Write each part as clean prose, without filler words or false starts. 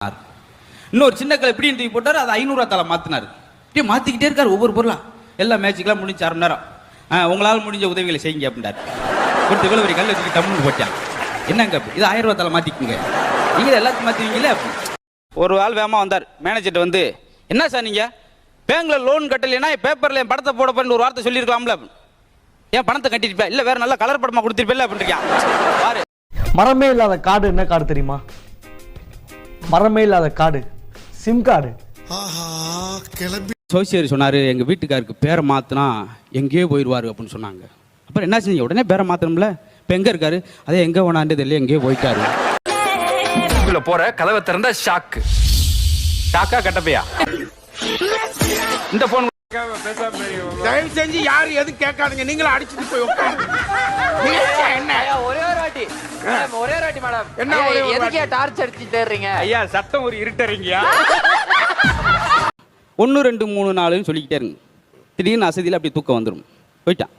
இன்னொரு சின்ன கல் இப்படின்னு தூக்கி போட்டார், அது 500 தலை மாத்தினாரு. இப்படியே மாத்திக்கிட்டே இருக்காரு ஒவ்வொரு பொருளா. எல்லா மேட்சுக்கெல்லாம் முடிஞ்சு 1/2 மணி நேரம். உங்களால் முடிஞ்ச உதவிகளை செய்யுங்க அப்படின்றாரு. ஒரு இவ்வளவு ஒரு கல் வச்சுட்டு டம்னு போட்டான். என்னங்க இது 1000 ரூபா தலை மாத்திக்குங்க, நீங்க எல்லாத்தையும் மாத்துவீங்களே. ஒரு ஆள் வேகமா வந்தார். மேனேஜர்ட்ட வந்து, என்ன சார் நீங்க பேங்க்ல லோன் கட்டலைன்னா பேப்பர்ல என் படத்தை போட போறேன்னு ஒரு வார்த்தை சொல்லியிருக்கலாம்ல. ஏன் பணத்தை கட்டிருப்பேன், இல்ல வேற நல்ல கலர் படமா கொடுத்திருப்பேன் அப்படின்னு பாரு. மரமே இல்லாத காடு என்ன காடு தெரியுமா? மரமே இல்லாத காடு சிம் கார்டு. சோசியர் சொன்னாரு, எங்க வீட்டுக்காருக்கு பேரை மாத்தினா எங்கேயோ போயிடுவாரு அப்படின்னு சொன்னாங்க. அப்புறம் என்ன செஞ்சீங்க? உடனே பேரை மாத்தணும்ல. இப்ப எங்க இருக்காரு? அதே எங்க போனான்னு தெரியல, எங்கேயோ போயிட்டாரு. போற கதவை திறந்தா ஷாக்கு. ஷாக்கா கட்டப்பையா? இந்த போன் தயவு செஞ்சு யாரு எது கேட்காதீங்க, நீங்களும் அடிச்சுட்டு போய் உட்காருங்க. என்ன ஒரே ஒரு வாட்டி மேடம், என்ன ஒரே ஒரு எதுக்கே டார்ச் அடிச்சு தேடுறீங்க? ஐயா சத்தம் ஒரு இருட்டறீங்க. 1 2 3 4ன்னு சொல்லிக்கிட்டே இருங்க. திடீர்னு அசதியில் அப்படி தூக்கம் வந்துடும். போயிட்டான்.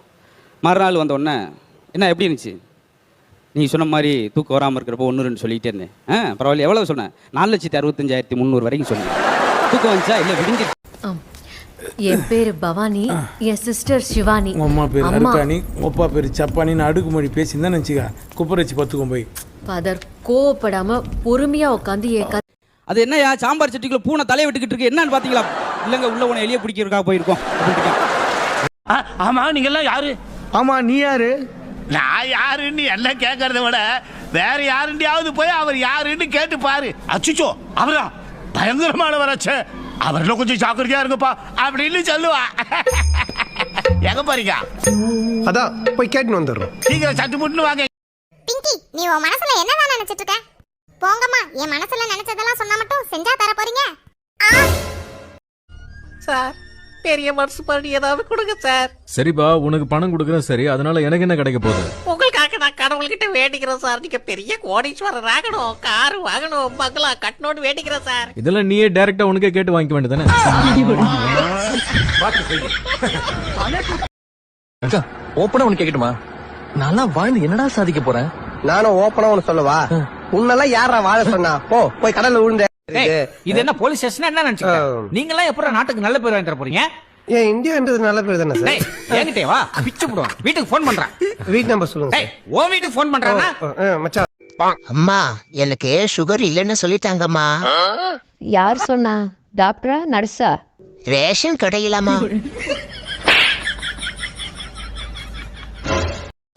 மறுநாள் வந்த உடனே, என்ன எப்படி இருந்துச்சு? நீங்கள் சொன்ன மாதிரி தூக்கம் வராமல் இருக்கிறப்போ 1 2 சொல்லிக்கிட்டே இருந்தேன். பரவாயில்ல. எவ்வளோ சொன்னேன்? 4,65,300 வரைக்கும் சொன்னேன். தூக்கம் வந்துச்சா? இல்லை விடிஞ்சு. என் பேரு பவானி, என் சிஸ்டர் சிவானி. அம்மா பேர் அருக்காணி, அப்பா பேர் சப்பானின்னு அடுக்குமொழி பேசியிருந்தா நினச்சிக்க குப்பரச்சி பத்துக்கும் போய். ஃபாதர் கோவப்படாம பொறுமையா உட்காந்து அது என்னையா சாம்பார் சட்டிக்குள்ள பூனை தலையை விட்டுக்கிட்டு இருக்கு, என்னன்னு பாத்தீங்களா? இல்லங்க, உள்ள உன எலிய பிடிக்கிறதுக்காக போயிருக்கோம். ஆமா, நீங்க எல்லாம் யாரு? ஆமா, நீ யாரு? நான் யாருன்னு எல்லாம் கேட்கறத விட வேற யாருண்டியாவது போய் அவர் யாருன்னு கேட்டு பாரு. அச்சுச்சோ, அவரா பயங்கரமானவராச்சே, அவர்ல கொஞ்சம் ஜாக்கிரதையா இருங்கப்பா அப்படின்னு சொல்லுவா. எங்க பாருங்க, அதான் போய் கேட்டுன்னு வந்துடுறோம். சீக்கிரம் சட்டு முட்டுன்னு வாங்க. பிங்கி, நீ உன் மனசுல என்னதான் நினைச்சிட்டு இருக்க? போங்கம்மா, என் மனசுல நினைச்சதெல்லாம் சொன்னா மட்டும் செஞ்சா தர போறீங்க. சார், பெரிய மனசு பண்ணி ஏதாவது கொடுங்க சார். சரிப்பா, உனக்கு பணம் கொடுக்குறேன். சரி, அதனால எனக்கு என்ன கிடைக்க போகுது? உங்களுக்காக நான் கடவுள்கிட்ட வேண்டிக்கிறேன் சார். நீங்க பெரிய கோடீஸ்வரர் ஆகணும், கார் வாங்கணும், பங்களா கட்டணும்னு வேண்டிக்கிறேன் சார். இதெல்லாம் நீயே டைரக்டா உனக்கே கேட்டு வாங்கிக்க வேண்டியதானே? ஓப்பனா உனக்கு கேட்கட்டுமா? நல்லா வாழ்ந்து என்னடா சாதிக்க போறேன்? நானும் ஓப்பனா ஒன்னு சொல்லவா? உன்னெல்லாம் யாரா வாழ சொன்னா? போய் கடல்ல விழுந்த. இது என்ன போலீஸ் ஸ்டேஷன் என்ன நினைச்சீங்க? நீங்க எல்லாம் எப்பறம் நாட்டுக்கு நல்ல பேர் வாங்கி தர போறீங்க? ஏன் இந்தியான்றது நல்ல பேர் தானே சார்? என்கிட்டே வா, பிச்சு போடுவான். வீட்டுக்கு போன் பண்றேன். வீட் நம்பர் சொல்லுங்க. உன் வீட்டுக்கு போன் பண்றானா? மச்சான், அம்மா எனக்கு சுகர் இல்லைன்னு சொல்லிட்டாங்கம்மா. யார் சொன்னா? டாக்டரா நர்ஸா? ரேஷன் கடையிலாமா?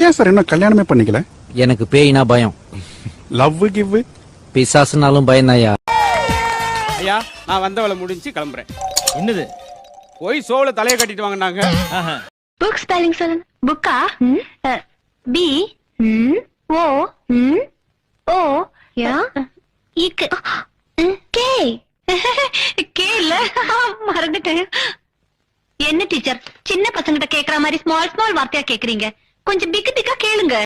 ஏன் சார் இன்னும் கல்யாணமே பண்ணிக்கல? எனக்கு பேய்னா பயம், லவ் கிவ் பிசாசுனாலும் பயந்தாயா. ஐயா, நான் வந்தவளை முடிஞ்சு கிளம்புறேன். என்னது? போய் சோள தலையை கட்டிட்டு வாங்கினாங்க. புக் ஸ்பெல்லிங் சொல்லுங்க. புக்கா? பி ஓ ஓ யா இக் கே கே இல்ல, மறந்துட்டேன். என்ன டீச்சர், சின்ன பசங்கிட்ட கேக்குற மாதிரி ஸ்மால் வார்த்தையா கேக்குறீங்க? கொஞ்சம் பிக்கு பிக்கா கேளுங்க.